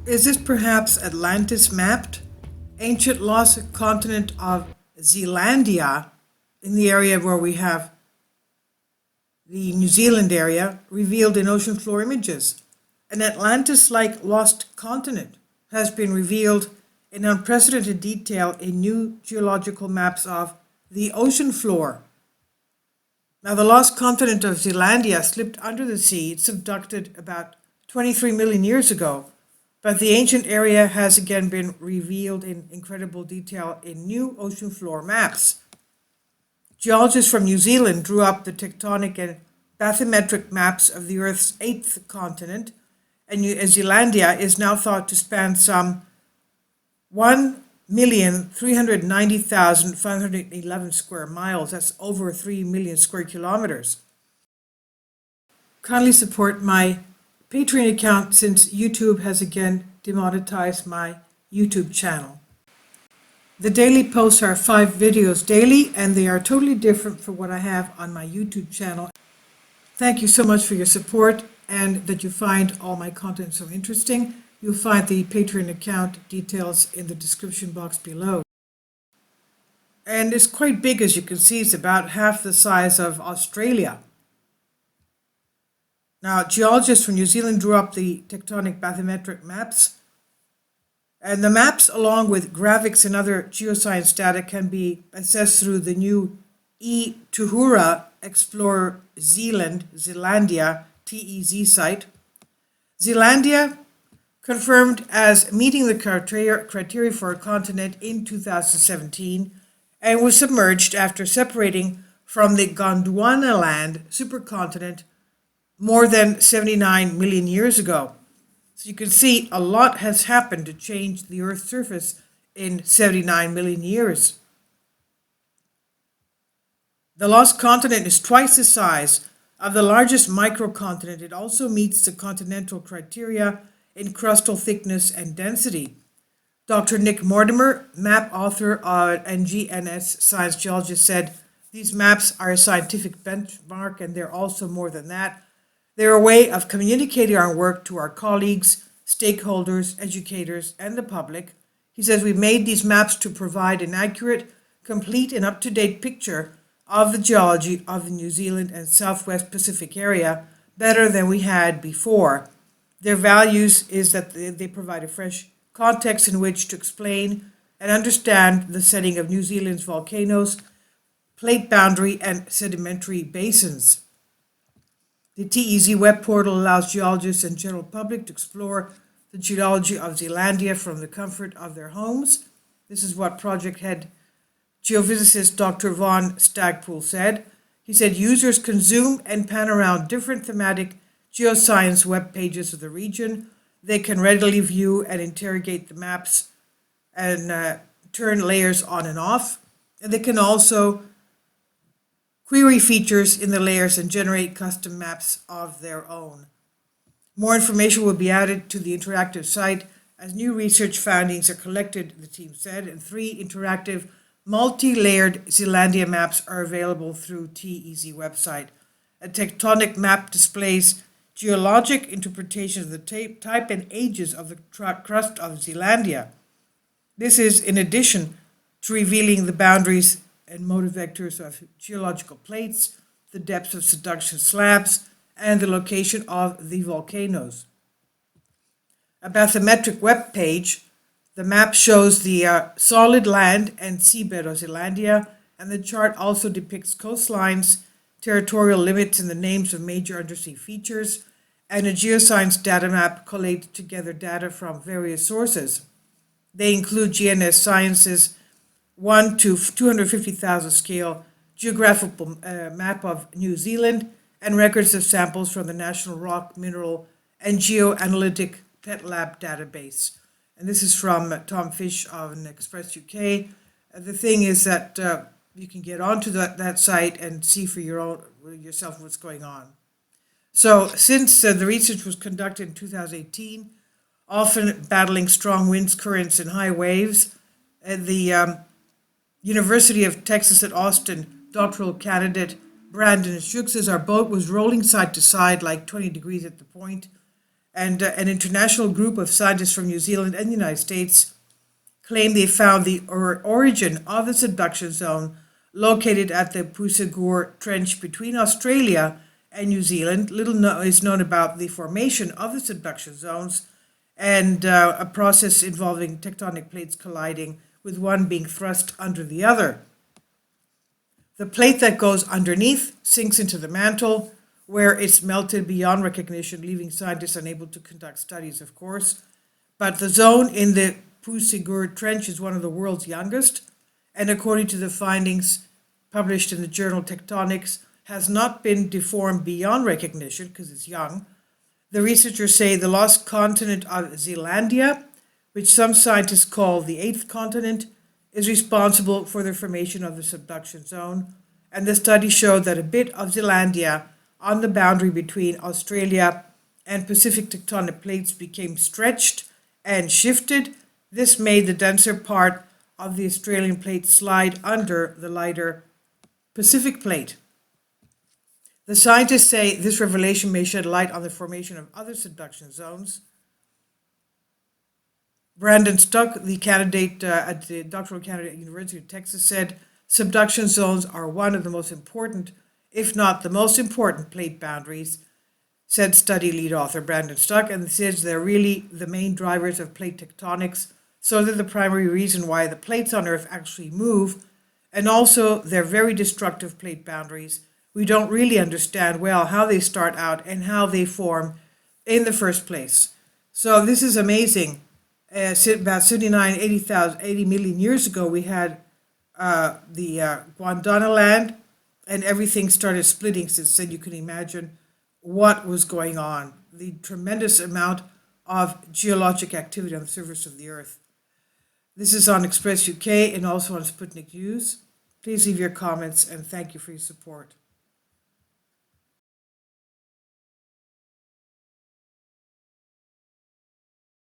Is this perhaps Atlantis mapped? Ancient lost continent of Zealandia, in the area where we have the New Zealand area, revealed in ocean floor images. An Atlantis-like lost continent has been revealed in unprecedented detail in new geological maps of the ocean floor. Now, the lost continent of Zealandia slipped under the sea. It subducted about 23 million years ago, but the ancient area has again been revealed in incredible detail in new ocean floor maps. Geologists from New Zealand drew up the tectonic and bathymetric maps of the Earth's eighth continent, and Zealandia is now thought to span some 1,390,511 square miles. That's over 3 million square kilometers. Kindly support my Patreon account since YouTube has again demonetized my YouTube channel. The daily posts are 5 videos daily, and they are totally different from what I have on my YouTube channel. Thank you so much for your support and that you find all my content so interesting. You'll find the Patreon account details in the description box below. And it's quite big, as you can see. It's about half the size of Australia. Now, geologists from New Zealand drew up the tectonic bathymetric maps. And the maps, along with graphics and other geoscience data, can be accessed through the new e-Tuhura Explorer Zealandia TEZ site. Zealandia confirmed as meeting the criteria for a continent in 2017 and was submerged after separating from the Gondwanaland supercontinent more than 79 million years ago. So you can see a lot has happened to change the Earth's surface in 79 million years. The lost continent is twice the size of the largest microcontinent. It also meets the continental criteria in crustal thickness and density. Dr. Nick Mortimer, map author and GNS science geologist, said these maps are a scientific benchmark, and they're also more than that. They're a way of communicating our work to our colleagues, stakeholders, educators, and the public. He says we made these maps to provide an accurate, complete, and up-to-date picture of the geology of the New Zealand and Southwest Pacific area better than we had before. Their values is that they provide a fresh context in which to explain and understand the setting of New Zealand's volcanoes, plate boundary, and sedimentary basins. The TEZ web portal allows geologists and general public to explore the geology of Zealandia from the comfort of their homes. This is what project head geophysicist Dr. Von Stagpool said. He said users can zoom and pan around different thematic geoscience web pages of the region. They can readily view and interrogate the maps and turn layers on and off. And they can also query features in the layers and generate custom maps of their own. More information will be added to the interactive site as new research findings are collected, the team said, and 3 interactive multi-layered Zealandia maps are available through TEZ website. A tectonic map displays geologic interpretations of the type and ages of the crust of Zealandia. This is in addition to revealing the boundaries and motive vectors of geological plates, the depths of subduction slabs, and the location of the volcanoes. A bathymetric web page, the map shows the solid land and seabed of Zealandia, and the chart also depicts coastlines, territorial limits, and the names of major undersea features, and a geoscience data map collated together data from various sources. They include GNS Science's 1 to 250,000 scale geographical map of New Zealand and records of samples from the National Rock, Mineral, and Geoanalytic Pet Lab database. And this is from Tom Fish of Express UK. The thing is that you can get onto that site and see for yourself what's going on. So since the research was conducted in 2018, often battling strong winds, currents, and high waves, the University of Texas at Austin doctoral candidate Brandon Shook says our boat was rolling side to side like 20 degrees at the point, And an international group of scientists from New Zealand and the United States claim they found the origin of the subduction zone located at the Pusagur Trench between Australia and New Zealand. Little is known about the formation of the subduction zones and a process involving tectonic plates colliding, with one being thrust under the other. The plate that goes underneath sinks into the mantle, where it's melted beyond recognition, leaving scientists unable to conduct studies, of course. But the zone in the Pusagur Trench is one of the world's youngest, and according to the findings published in the journal Tectonics, has not been deformed beyond recognition because it's young. The researchers say the lost continent of Zealandia, which some scientists call the eighth continent, is responsible for the formation of the subduction zone. And the study showed that a bit of Zealandia on the boundary between Australia and Pacific tectonic plates became stretched and shifted. This made the denser part of the Australian plate slide under the lighter Pacific plate. The scientists say this revelation may shed light on the formation of other subduction zones. Brandon Stuck, the candidate at the doctoral candidate at the University of Texas, said subduction zones are one of the most important, if not the most important, plate boundaries, said study lead author Brandon Stuck, and says they're really the main drivers of plate tectonics, so they're the primary reason why the plates on Earth actually move, and also they're very destructive plate boundaries. We don't really understand well how they start out and how they form in the first place. So this is amazing. About 79, 80 million years ago, we had the Gondwana land, and everything started splitting. Since then, you can imagine what was going on, the tremendous amount of geologic activity on the surface of the Earth. This is on Express UK and also on Sputnik News. Please leave your comments, and thank you for your support.